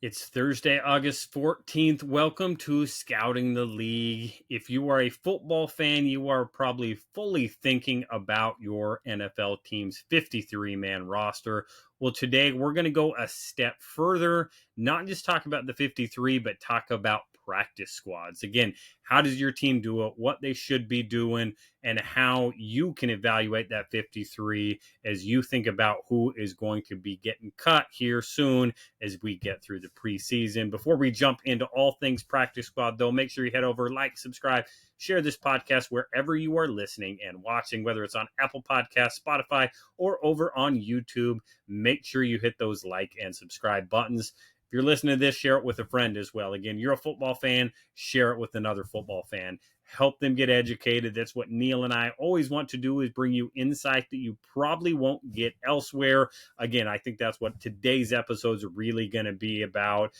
It's Thursday, August 14th. Welcome to Scouting the League. If you are a football fan, you are probably fully thinking about your NFL team's 53-man roster. Well, today we're going to go a step further, not just talk about the 53, but talk about practice squads. Again, how does your team do it, what they should be doing, and how you can evaluate that 53 as you think about who is going to be getting cut here soon as we get through the preseason. Before we jump into all things practice squad, though, make sure you head over, like, subscribe, share this podcast wherever you are listening and watching, whether it's on Apple Podcasts, Spotify, or over on YouTube. Make sure you hit those like and subscribe buttons. If you're listening to this, share it with a friend as well. Again, you're a football fan, share it with another football fan. Help them get educated. That's what Neil and I always want to do, is bring you insight that you probably won't get elsewhere. Again, I think that's what today's episodes are really going to be about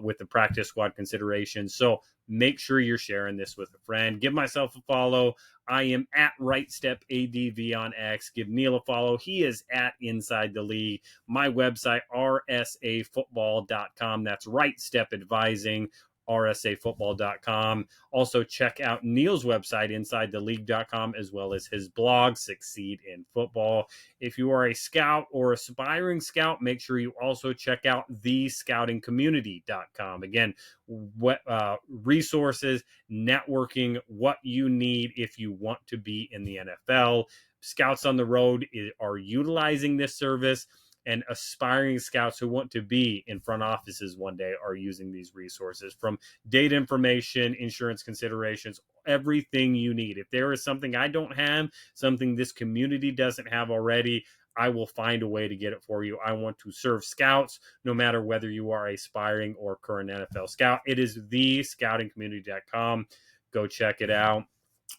with the practice squad considerations. So make sure you're sharing this with a friend. Give myself a follow. I am at RightStepADV on X. Give Neil a follow. He is at Inside the League. My website, rsafootball.com. That's Right Step Advising, rsafootball.com. Also, check out Neil's website, insidetheleague.com, as well as his blog, Succeed in Football. If you are a scout or aspiring scout, make sure you also check out thescoutingcommunity.com. Again, what resources, networking, what you need if you want to be in the NFL. Scouts on the road are utilizing this service, and aspiring scouts who want to be in front offices one day are using these resources, from data information, insurance considerations, everything you need. If there is something I don't have, something this community doesn't have already, I will find a way to get it for you. I want to serve scouts, no matter whether you are aspiring or current NFL scout. It is thescoutingcommunity.com. Go check it out.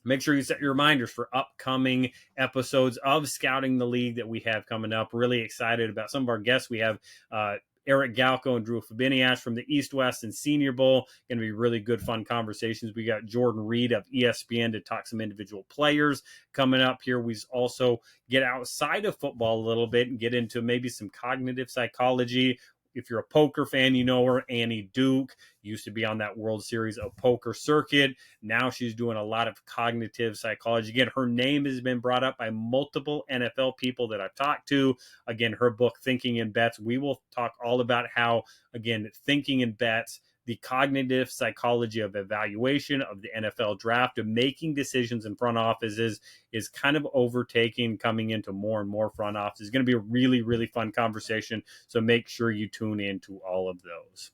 Make sure you set your reminders for upcoming episodes of Scouting the League that we have coming up. Really excited about some of our guests. We have Eric Galco and Drew Fabiniash from the East West and Senior Bowl. Going to be really good, fun conversations. We got Jordan Reed of ESPN to talk some individual players coming up here. We also get outside of football a little bit and get into maybe some cognitive psychology. If you're a poker fan, you know her. Annie Duke used to be on that World Series of Poker circuit. Now she's doing a lot of cognitive psychology. Again, her name has been brought up by multiple NFL people that I've talked to. Again, her book, Thinking in Bets, we will talk all about how, again, thinking in bets, the cognitive psychology of evaluation of the NFL draft, of making decisions in front offices, is kind of overtaking, coming into more and more front offices. It's going to be a really, really fun conversation. So make sure you tune in to all of those.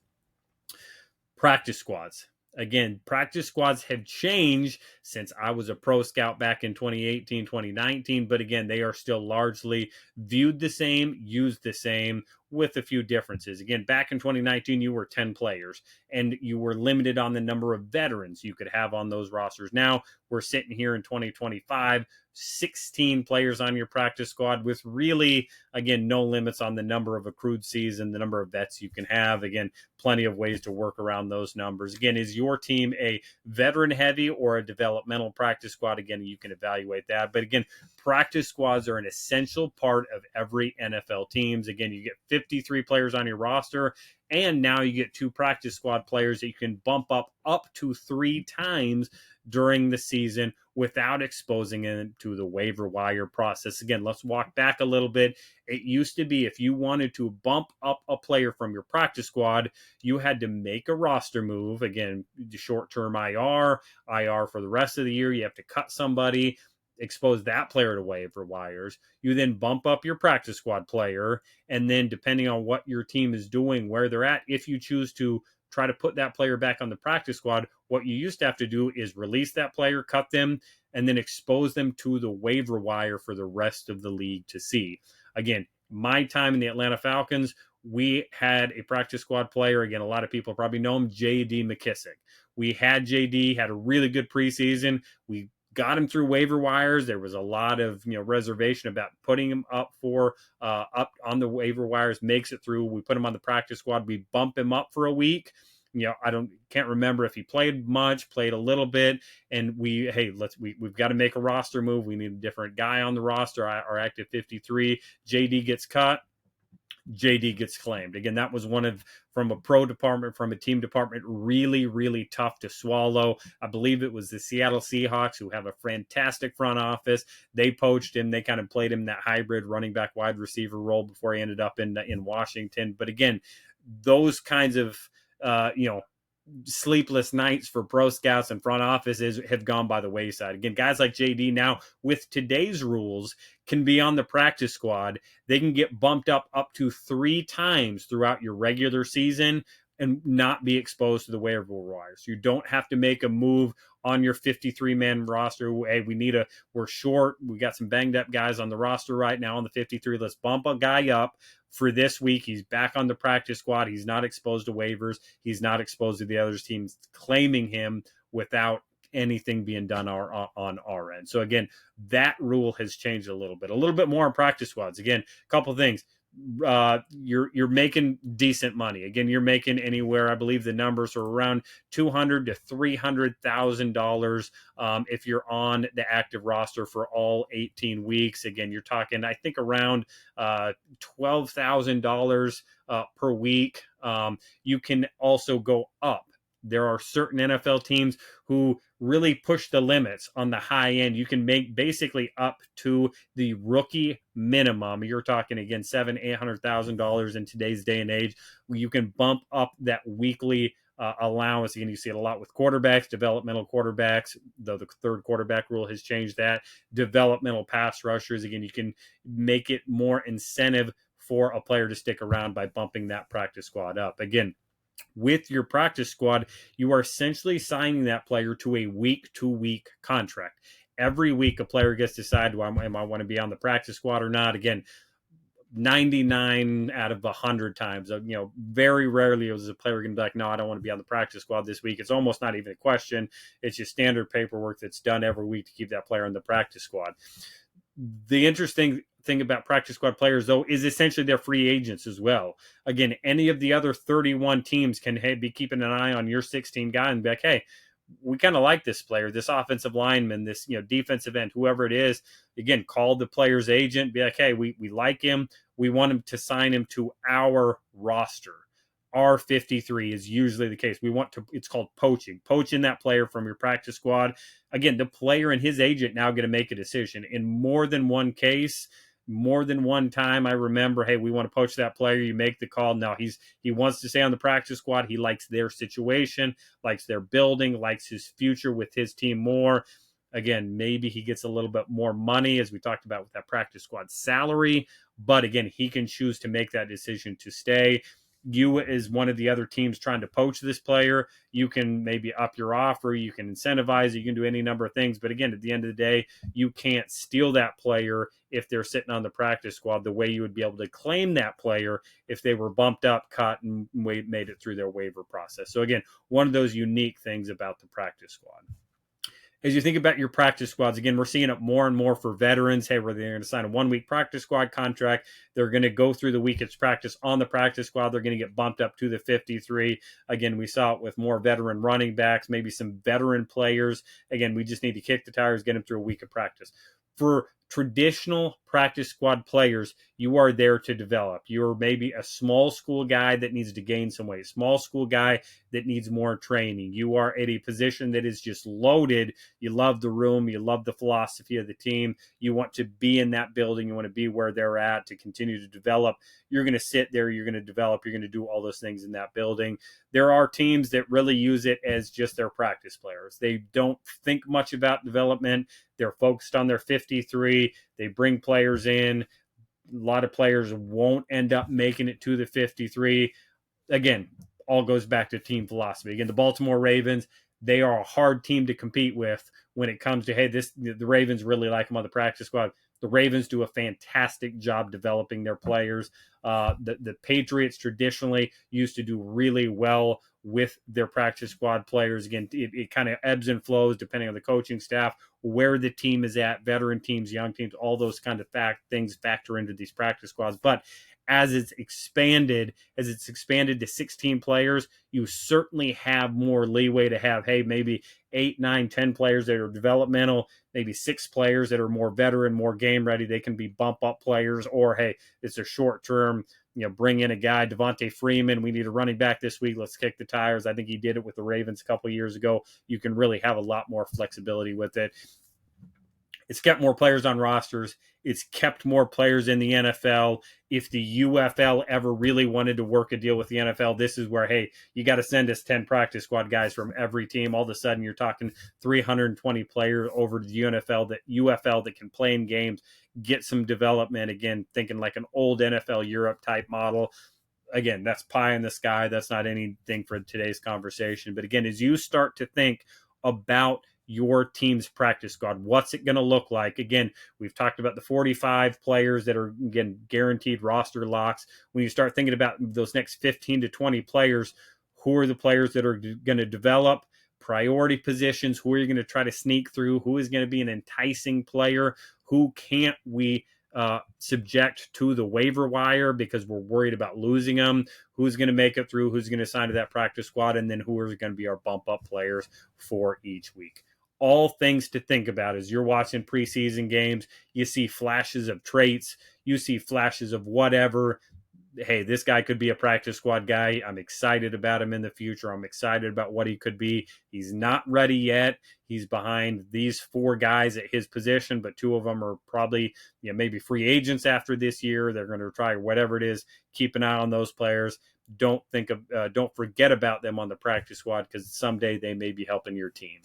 Practice squads. Again, practice squads have changed since I was a pro scout back in 2018, 2019. But again, they are still largely viewed the same, used the same, with a few differences. Again, back in 2019, you were 10 players and you were limited on the number of veterans you could have on those rosters. Now we're sitting here in 2025, 16 players on your practice squad, with really, again, no limits on the number of accrued season, the number of vets you can have. Again, plenty of ways to work around those numbers. Again, is your team a veteran heavy or a developmental practice squad? Again, you can evaluate that. But again, practice squads are an essential part of every NFL teams. Again, you get 53 players on your roster, and now you get 2 practice squad players that you can bump up to 3 times during the season without exposing them to the waiver wire process. Again, let's walk back a little bit. It used to be, if you wanted to bump up a player from your practice squad, you had to make a roster move. Again, short-term IR for the rest of the year. You have to cut somebody, expose that player to waiver wires. You then bump up your practice squad player, and then depending on what your team is doing, where they're at, if you choose to try to put that player back on the practice squad, what you used to have to do is release that player, cut them, and then expose them to the waiver wire for the rest of the league to see. Again, my time in the Atlanta Falcons, we had a practice squad player. Again, a lot of people probably know him, J.D. McKissick. We had J.D., had a really good preseason. We got him through waiver wires. There was a lot of reservation about putting him up on the waiver wires. Makes it through. We put him on the practice squad. We bump him up for a week. Can't remember if he played much, played a little bit, and we've got to make a roster move. We need a different guy on the roster. Our active 53. JD gets cut. JD gets claimed. Again, that was from a pro department, from a team department, really, really tough to swallow. I believe it was the Seattle Seahawks, who have a fantastic front office. They poached him. They kind of played him that hybrid running back wide receiver role before he ended up in Washington. But again, those kinds of, sleepless nights for pro scouts and front offices have gone by the wayside. Again, guys like JD now, with today's rules, can be on the practice squad. They can get bumped up to 3 times throughout your regular season and not be exposed to the waiver wires. You don't have to make a move on your 53-man roster. Hey, we're short. We got some banged up guys on the roster right now on the 53. Let's bump a guy up for this week. He's back on the practice squad. He's not exposed to waivers. He's not exposed to the other teams claiming him without anything being done on our end. So again, that rule has changed a little bit more on practice squads. Again, a couple things. You're making decent money. Again, you're making anywhere, I believe the numbers are around $200,000 to $300,000 if you're on the active roster for all 18 weeks. Again, you're talking, I think, around $12,000 per week. You can also go up. There are certain NFL teams who really push the limits on the high end. You can make basically up to the rookie minimum. You're talking, again, $700,000-$800,000 in today's day and age. You can bump up that weekly allowance. Again, you see it a lot with quarterbacks, developmental quarterbacks, though the third quarterback rule has changed that. Developmental pass rushers. Again, you can make it more incentive for a player to stick around by bumping that practice squad up. Again, with your practice squad, you are essentially signing that player to a week-to-week contract. Every week, a player gets to decide, am I want to be on the practice squad or not? Again, 99 out of 100 times, very rarely is a player going to be like, no, I don't want to be on the practice squad this week. It's almost not even a question. It's just standard paperwork that's done every week to keep that player on the practice squad. The interesting thing about practice squad players, though, is essentially they're free agents as well. Again, any of the other 31 teams can be keeping an eye on your 16 guy and be like, hey, we kind of like this player, this offensive lineman, this defensive end, whoever it is. Again, call the player's agent, be like, hey, we like him. We want him to sign him to our roster. R53 is usually the case. It's called poaching that player from your practice squad. Again, the player and his agent now going to make a decision. In more than one case, more than one time, I remember, hey, we want to poach that player. You make the call. Now he wants to stay on the practice squad. He likes their situation, likes their building, likes his future with his team more. Again, maybe he gets a little bit more money, as we talked about with that practice squad salary. But again, he can choose to make that decision to stay. You, as one of the other teams trying to poach this player, you can maybe up your offer, you can incentivize, you can do any number of things. But again, at the end of the day, you can't steal that player if they're sitting on the practice squad the way you would be able to claim that player if they were bumped up, cut, and made it through their waiver process. So again, one of those unique things about the practice squad. As you think about your practice squads, again, we're seeing it more and more for veterans. Hey, where they're going to sign a 1-week practice squad contract. They're going to go through the week it's practice on the practice squad. They're going to get bumped up to the 53. Again, we saw it with more veteran running backs, maybe some veteran players. Again, we just need to kick the tires, get them through a week of practice. For traditional practice squad players, you are there to develop. You're maybe a small school guy that needs to gain some weight, small school guy that needs more training. You are at a position that is just loaded. You love the room. You love the philosophy of the team. You want to be in that building. You want to be where they're at to continue to develop. You're going to sit there. You're going to develop. You're going to do all those things in that building. There are teams that really use it as just their practice players. They don't think much about development. They're focused on their 53. They bring players in. A lot of players won't end up making it to the 53. Again, all goes back to team philosophy. Again, the Baltimore Ravens, they are a hard team to compete with when it comes to, hey, the Ravens really like them on the practice squad. The Ravens do a fantastic job developing their players. The Patriots traditionally used to do really well with their practice squad players. Again, it kind of ebbs and flows depending on the coaching staff, where the team is at, veteran teams, young teams, all those kind of things factor into these practice squads. But as it's expanded to 16 players, you certainly have more leeway to have, hey, maybe 8, 9, 10 players that are developmental, maybe 6 players that are more veteran, more game ready. They can be bump up players, or hey, it's a short term. term, bring in a guy, Devontae Freeman. We need a running back this week. Let's kick the tires. I think he did it with the Ravens a couple years ago. You can really have a lot more flexibility with it. It's kept more players on rosters. It's kept more players in the NFL. If the UFL ever really wanted to work a deal with the NFL, this is where, hey, you got to send us 10 practice squad guys from every team. All of a sudden, you're talking 320 players over to the UFL that can play in games, get some development. Again, thinking like an old NFL Europe type model. Again, that's pie in the sky. That's not anything for today's conversation. But again, as you start to think about your team's practice squad, what's it going to look like? Again, we've talked about the 45 players that are, again, guaranteed roster locks. When you start thinking about those next 15 to 20 players, who are the players that are going to develop priority positions? Who are you going to try to sneak through? Who is going to be an enticing player? Who can't we subject to the waiver wire because we're worried about losing them? Who's going to make it through? Who's going to sign to that practice squad? And then who are going to be our bump up players for each week? All things to think about as you're watching preseason games. You see flashes of traits. You see flashes of whatever. Hey, this guy could be a practice squad guy. I'm excited about him in the future. I'm excited about what he could be. He's not ready yet. He's behind these 4 guys at his position, but 2 of them are probably maybe free agents after this year. They're going to try whatever it is. Keep an eye on those players. Don't forget about them on the practice squad because someday they may be helping your team.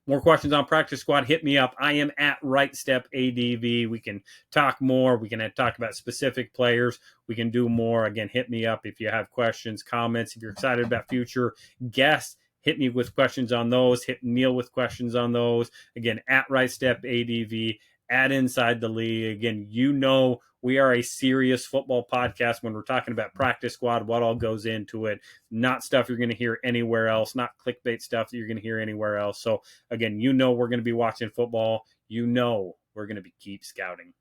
More questions on practice squad, hit me up. I am at RightStepADV. We can talk more. We can talk about specific players. We can do more. Again, hit me up if you have questions, comments. If you're excited about future guests, hit me with questions on those. Hit Neil with questions on those. Again, at RightStepADV, at Inside the League. Again, we are a serious football podcast when we're talking about practice squad, what all goes into it, not stuff you're going to hear anywhere else, not clickbait stuff that you're going to hear anywhere else. So again, we're going to be watching football. We're going to keep scouting.